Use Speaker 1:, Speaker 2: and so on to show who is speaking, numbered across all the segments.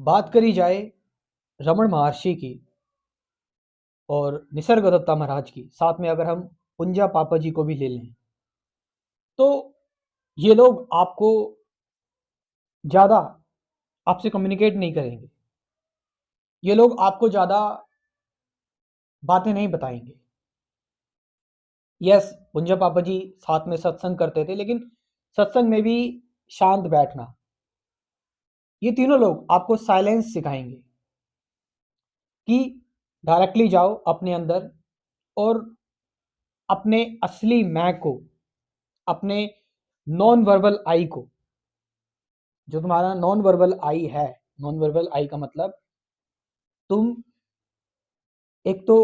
Speaker 1: बात करी जाए रमण महर्षि की और निसर्गदत्ता महाराज की, साथ में अगर हम पुंजा पापा जी को भी ले लें, तो ये लोग आपको ज़्यादा आपसे कम्युनिकेट नहीं करेंगे। ये लोग आपको ज़्यादा बातें नहीं बताएंगे। यस, पुंजा पापा जी साथ में सत्संग करते थे, लेकिन सत्संग में भी शांत बैठना। ये तीनों लोग आपको साइलेंस सिखाएंगे कि डायरेक्टली जाओ अपने अंदर और अपने असली मैं को, अपने नॉन वर्बल आई को, जो तुम्हारा नॉन वर्बल आई है। नॉन वर्बल आई का मतलब, तुम एक तो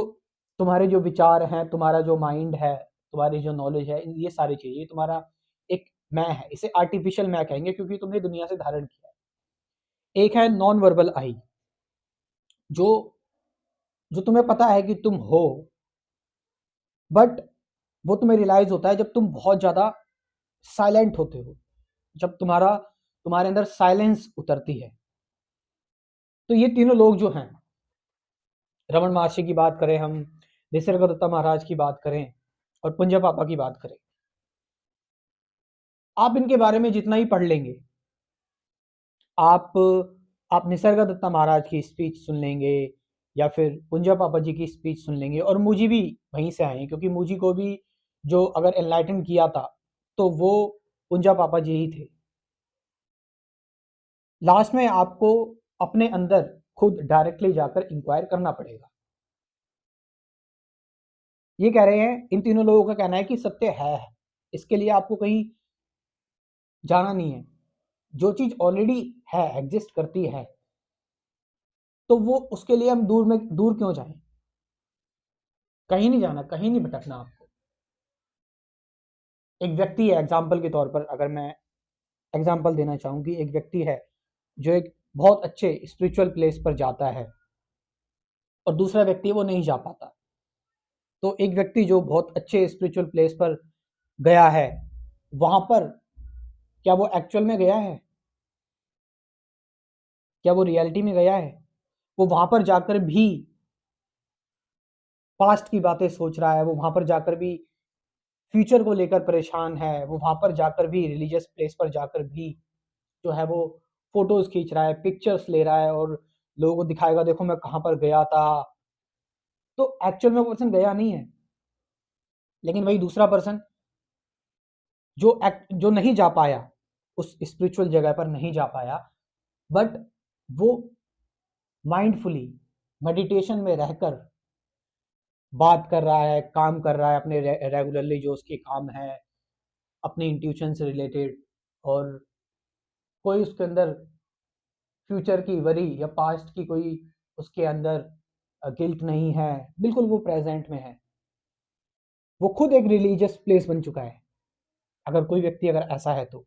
Speaker 1: तुम्हारे जो विचार हैं, तुम्हारा जो माइंड है, तुम्हारी जो नॉलेज है, ये सारी चीजें, ये तुम्हारा एक मैं है। इसे आर्टिफिशियल मैं कहेंगे क्योंकि तुमने दुनिया से धारण किया है। एक है नॉन वर्बल आई, जो जो तुम्हें पता है कि तुम हो, बट वो तुम्हें रियलाइज होता है जब तुम बहुत ज्यादा साइलेंट होते हो, जब तुम्हारे अंदर साइलेंस उतरती है। तो ये तीनों लोग जो हैं, रमन महर्षि की बात करें हम, निसर्गदत्ता महाराज की बात करें और पुंजा पापा की बात करें, आप इनके बारे में जितना ही पढ़ लेंगे, आप आप निसर्गदत्ता महाराज की स्पीच सुन लेंगे या फिर पुंजा पापा जी की स्पीच सुन लेंगे, और मुझे भी वहीं से आए हैं क्योंकि मुझे को भी जो अगर एनलाइटन किया था तो वो पुंजा पापा जी ही थे। लास्ट में आपको अपने अंदर खुद डायरेक्टली जाकर इंक्वायर करना पड़ेगा। ये कह रहे हैं, इन तीनों लोगों का कहना है कि सत्य है, इसके लिए आपको कहीं जाना नहीं है। जो चीज ऑलरेडी है, एग्जिस्ट करती है, तो वो उसके लिए हम दूर क्यों जाएं। कहीं नहीं जाना, कहीं नहीं भटकना आपको। एक व्यक्ति है, एग्जाम्पल के तौर पर अगर मैं एग्जाम्पल देना चाहूँ कि एक व्यक्ति है जो एक बहुत अच्छे स्पिरिचुअल प्लेस पर जाता है और दूसरा व्यक्ति वो नहीं जा पाता। तो एक व्यक्ति जो बहुत अच्छे स्पिरिचुअल प्लेस पर गया है, वहां पर क्या वो एक्चुअल में गया है, क्या वो रियलिटी में गया है? वो वहां पर जाकर भी पास्ट की बातें सोच रहा है, वो वहां पर जाकर भी फ्यूचर को लेकर परेशान है, वो वहां पर जाकर भी रिलीजियस प्लेस पर जाकर भी जो है वो फोटोज खींच रहा है, पिक्चर्स ले रहा है और लोगों को दिखाएगा देखो मैं कहाँ पर गया था। तो एक्चुअल में वो पर्सन गया नहीं है, लेकिन वही दूसरा पर्सन जो नहीं जा पाया, उस स्पिरिचुअल जगह पर नहीं जा पाया, बट वो माइंडफुली मेडिटेशन में रहकर बात कर रहा है, काम कर रहा है अपने रेगुलरली जो उसके काम है, अपने इंट्यूशन से रिलेटेड, और कोई उसके अंदर फ्यूचर की वरी या पास्ट की कोई उसके अंदर गिल्ट नहीं है, बिल्कुल वो प्रेजेंट में है। वो खुद एक रिलीजियस प्लेस बन चुका है। अगर कोई व्यक्ति अगर ऐसा है तो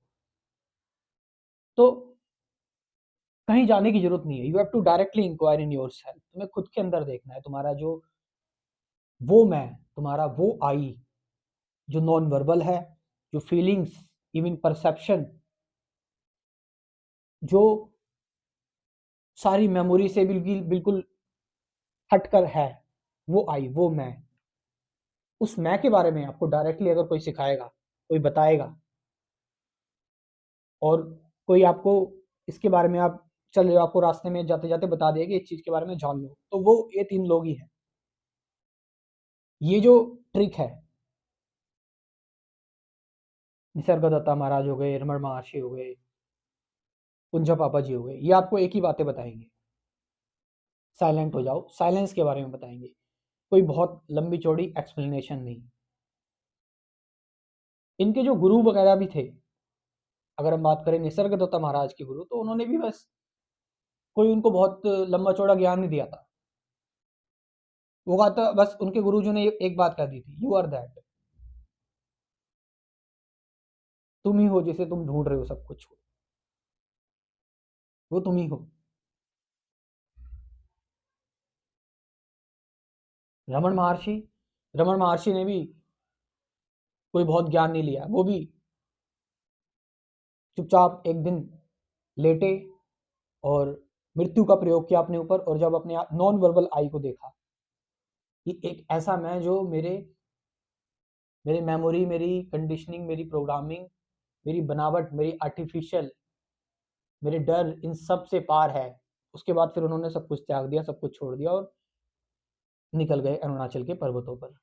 Speaker 1: कहीं जाने की जरूरत नहीं है। You have to directly inquire in yourself. तुम्हें खुद के अंदर देखना है, तुम्हारा जो वो मैं, तुम्हारा वो आई, जो नॉन वर्बल है, जो फीलिंग्स, इवन परसेप्शन, जो सारी मेमोरी से बिल्कुल बिल्कुल हटकर है, वो आई, वो मैं। उस मैं के बारे में आपको डायरेक्टली अगर कोई सिखाएगा, कोई बताएगा, और कोई आपको इसके बारे में, आप चल रहे हो, आपको रास्ते में जाते जाते बता दिया कि इस चीज के बारे में जान लो, तो वो ये तीन लोग ही हैं। ये जो ट्रिक है, निसर्गदत्ता महाराज हो गए, रमण महर्षि हो गए, कुंजा पापा जी हो गए, ये आपको एक ही बातें बताएंगे, साइलेंट हो जाओ, साइलेंस के बारे में बताएंगे। कोई बहुत लंबी चौड़ी एक्सप्लेनेशन नहीं। इनके जो गुरु वगैरह भी थे, अगर हम बात करें निसर्गदत्ता महाराज के गुरु, तो उन्होंने भी बस कोई उनको बहुत लंबा चौड़ा ज्ञान नहीं दिया था। वो कहा था, बस उनके गुरुजी ने एक बात कह दी थी, यू आर दैट। तुम ही हो जिसे तुम ढूंढ रहे हो, सब कुछ हो, वो तुम ही हो। रमन महर्षि रमन महर्षि ने भी कोई बहुत ज्ञान नहीं लिया। वो भी चुपचाप एक दिन लेटे और मृत्यु का प्रयोग किया अपने ऊपर, और जब अपने नॉन वर्बल आई को देखा कि एक ऐसा मैं जो मेरे मेरी मेमोरी, मेरी कंडीशनिंग, मेरी प्रोग्रामिंग, मेरी बनावट, मेरी आर्टिफिशियल, मेरे डर, इन सब से पार है। उसके बाद फिर उन्होंने सब कुछ त्याग दिया, सब कुछ छोड़ दिया और निकल गए अरुणाचल के पर्वतों पर।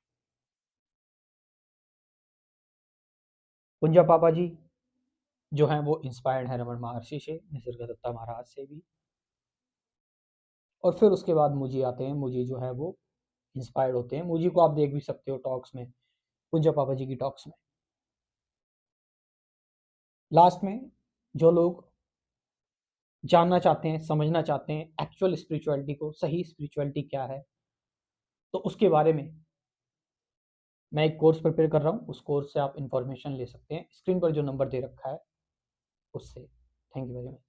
Speaker 1: कुंजा पापा जी जो हैं वो इंस्पायर्ड है रमन महर्षि से, निसर्गदत्ता महाराज से भी। और फिर उसके बाद मुझी आते हैं, मुझी जो है वो इंस्पायर्ड होते हैं। मुझी को आप देख भी सकते हो टॉक्स में, कुंजा पापा जी की टॉक्स में। लास्ट में जो लोग जानना चाहते हैं, समझना चाहते हैं एक्चुअल स्पिरिचुअलिटी को, सही स्पिरिचुअलिटी क्या है, तो उसके बारे में मैं एक कोर्स प्रिपेयर कर रहा हूँ। उस कोर्स से आप इंफॉर्मेशन ले सकते हैं, स्क्रीन पर जो नंबर दे रखा है उससे। Thank you very much.